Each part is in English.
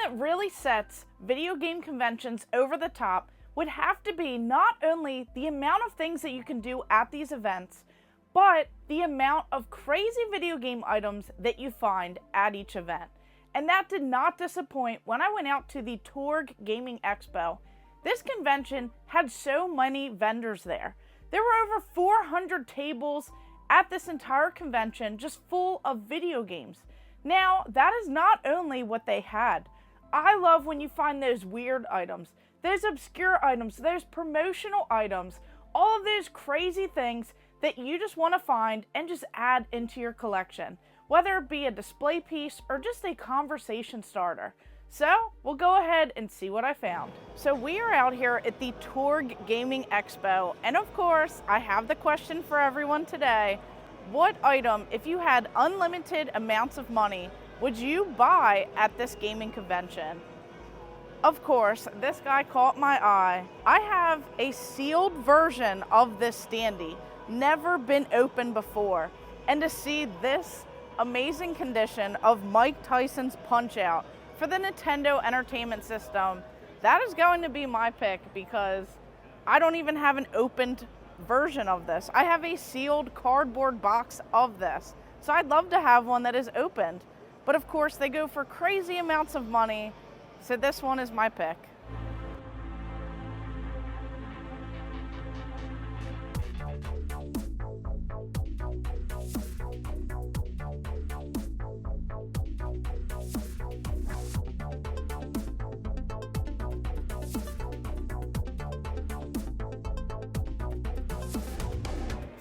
that really sets video game conventions over the top would have to be not only the amount of things that you can do at these events, but the amount of crazy video game items that you find at each event. And that did not disappoint when I went out to the Torg Gaming Expo. This convention had so many vendors there. There were over 400 tables at this entire convention just full of video games. Now, that is not only what they had. I love when you find those weird items, those obscure items, those promotional items, all of those crazy things that you just want to find and just add into your collection, whether it be a display piece or just a conversation starter. So, we'll go ahead and see what I found. So we are out here at the Torg Gaming Expo, and of course, I have the question for everyone today. What item, if you had unlimited amounts of money, would you buy at this gaming convention? Of course, this guy caught my eye. I have a sealed version of this standee, never been opened before. And to see this amazing condition of Mike Tyson's Punch-Out! For the Nintendo Entertainment System, that is going to be my pick because I don't even have an opened version of this. I have a sealed cardboard box of this. So I'd love to have one that is opened. But of course, they go for crazy amounts of money, so this one is my pick.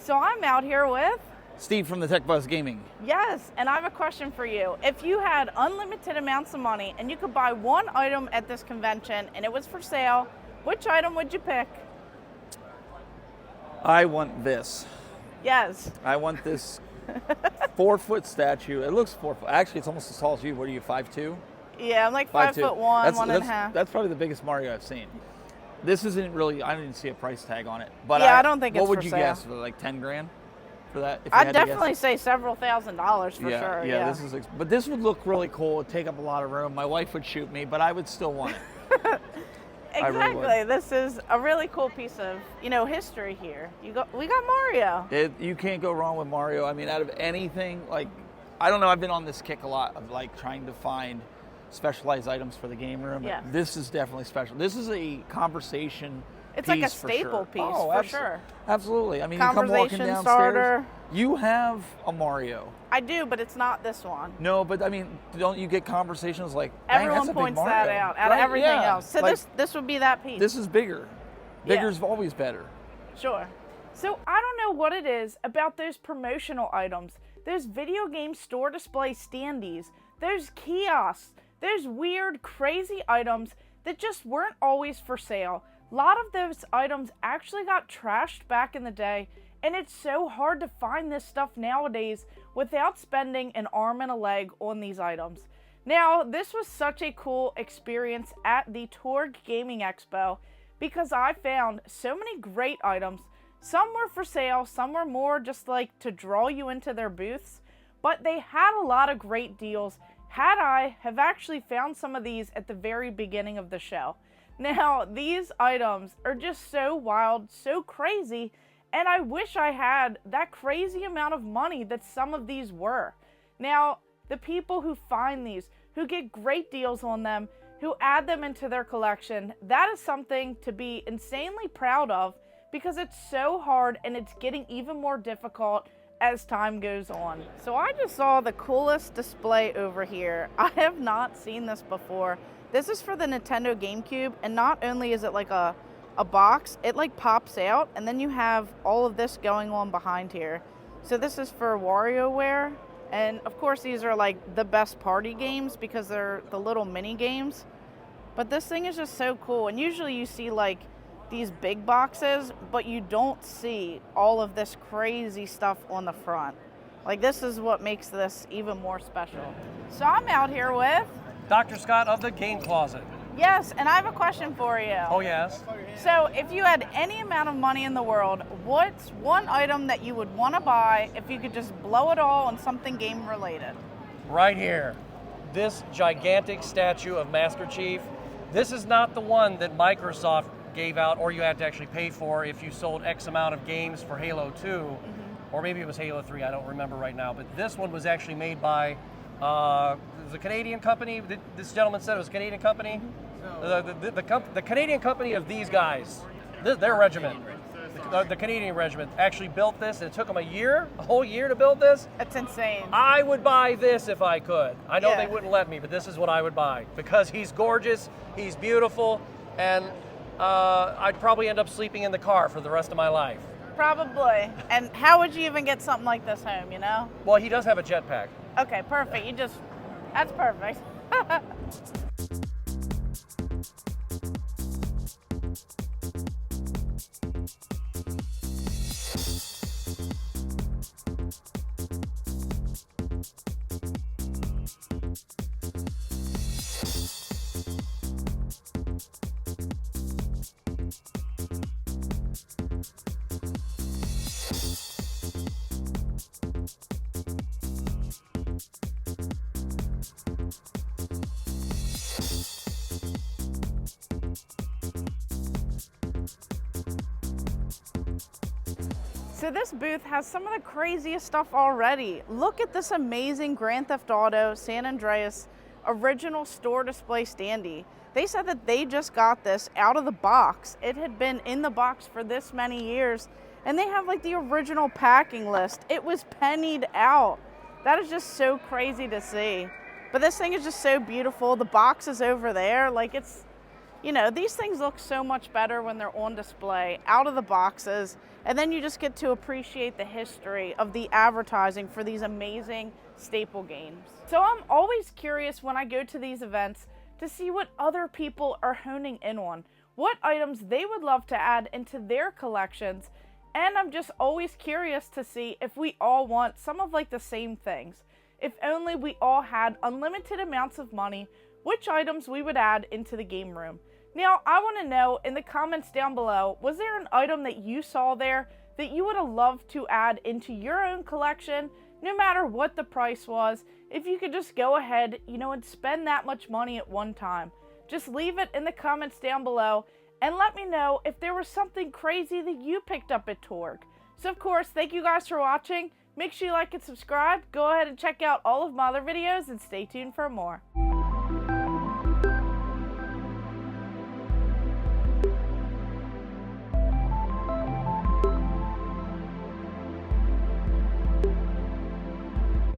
So I'm out here with Steve from the Tech Buzz Gaming. Yes, and I have a question for you. If you had unlimited amounts of money and you could buy one item at this convention and it was for sale, which item would you pick? I want this. Yes. I want this 4-foot statue. It looks 4 foot. Actually, it's almost as tall as you. What are you, 5'2"? Yeah, I'm like 5'1", 1.5. That's probably the biggest Mario I've seen. This isn't really, I didn't see a price tag on it. But yeah, I don't think it's for What would you sale. guess, like 10 grand for that? If you I'd had to definitely guess? say several $1,000s for sure. Yeah, this is, but this would look really cool. It'd take up a lot of room. My wife would shoot me, but I would still want it. Exactly. This is a really cool piece of, history here. We got Mario. You can't go wrong with Mario. I mean, out of anything, like, I don't know, I've been on this kick a lot of like trying to find specialized items for the game room. Yeah. This is definitely special. This is a conversation It's piece like a staple piece for sure. Absolutely. I mean, you come walking downstairs, starter. you have a Mario. I do, but it's not this one. No, but I mean, don't you get conversations like, everyone that's a points big Mario, that out of right? everything Yeah. else. So like, this would be that piece. This is bigger. Bigger's always better. Sure. So I don't know what it is about those promotional items, those video game store display standees, those kiosks, those weird, crazy items that just weren't always for sale. A lot of those items actually got trashed back in the day, and it's so hard to find this stuff nowadays without spending an arm and a leg on these items. Now, this was such a cool experience at the Torg Gaming Expo because I found so many great items. Some were for sale, some were more just like to draw you into their booths, but they had a lot of great deals. Had I have actually found some of these at the very beginning of the show. Now, these items are just so wild, so crazy, and I wish I had that crazy amount of money that some of these were. Now, the people who find these, who get great deals on them, who add them into their collection, that is something to be insanely proud of because it's so hard and it's getting even more difficult as time goes on. So I just saw the coolest display over here. I have not seen this before. This is for the Nintendo GameCube, and not only is it like a box, it like pops out, and then you have all of this going on behind here. So this is for WarioWare, and of course these are like the best party games because they're the little mini games. But this thing is just so cool, and usually you see like these big boxes, but you don't see all of this crazy stuff on the front. Like, this is what makes this even more special. So I'm out here with Dr. Scott of the Game Closet. Yes, and I have a question for you. Oh, yes. So if you had any amount of money in the world, what's one item that you would want to buy if you could just blow it all on something game related? Right here. this gigantic statue of Master Chief. This is not the one that Microsoft gave out, or you had to actually pay for if you sold X amount of games for Halo 2, or maybe it was Halo 3, I don't remember right now. But this one was actually made by the Canadian company. This gentleman said it was a Canadian company. The Canadian company of these guys, their regiment, the Canadian regiment, actually built this, and it took them a whole year to build this. That's insane. I would buy this if I could. I know Yeah. they wouldn't let me, but this is what I would buy because he's gorgeous, he's beautiful, and I'd probably end up sleeping in the car for the rest of my life. Probably. And how would you even get something like this home, you know? Well, he does have a jetpack. Okay, perfect. That's perfect. So this booth has some of the craziest stuff already. Look at this amazing Grand Theft Auto San Andreas original store display standee. They said that they just got this out of the box. It had been in the box for this many years, and they have like the original packing list. It was pennied out. That is just so crazy to see. But this thing is just so beautiful. The box is over there. Like it's, you know, these things look so much better when they're on display, out of the boxes, and then you just get to appreciate the history of the advertising for these amazing staple games. So I'm always curious when I go to these events to see what other people are honing in on, what items they would love to add into their collections, and I'm just always curious to see if we all want some of like the same things. If only we all had unlimited amounts of money, which items we would add into the game room. Now, I want to know in the comments down below, was there an item that you saw there that you would have loved to add into your own collection, no matter what the price was? If you could just go ahead, you know, and spend that much money at one time. Just leave it in the comments down below and let me know if there was something crazy that you picked up at Torg. So of course, thank you guys for watching. Make sure you like and subscribe. Go ahead and check out all of my other videos and stay tuned for more.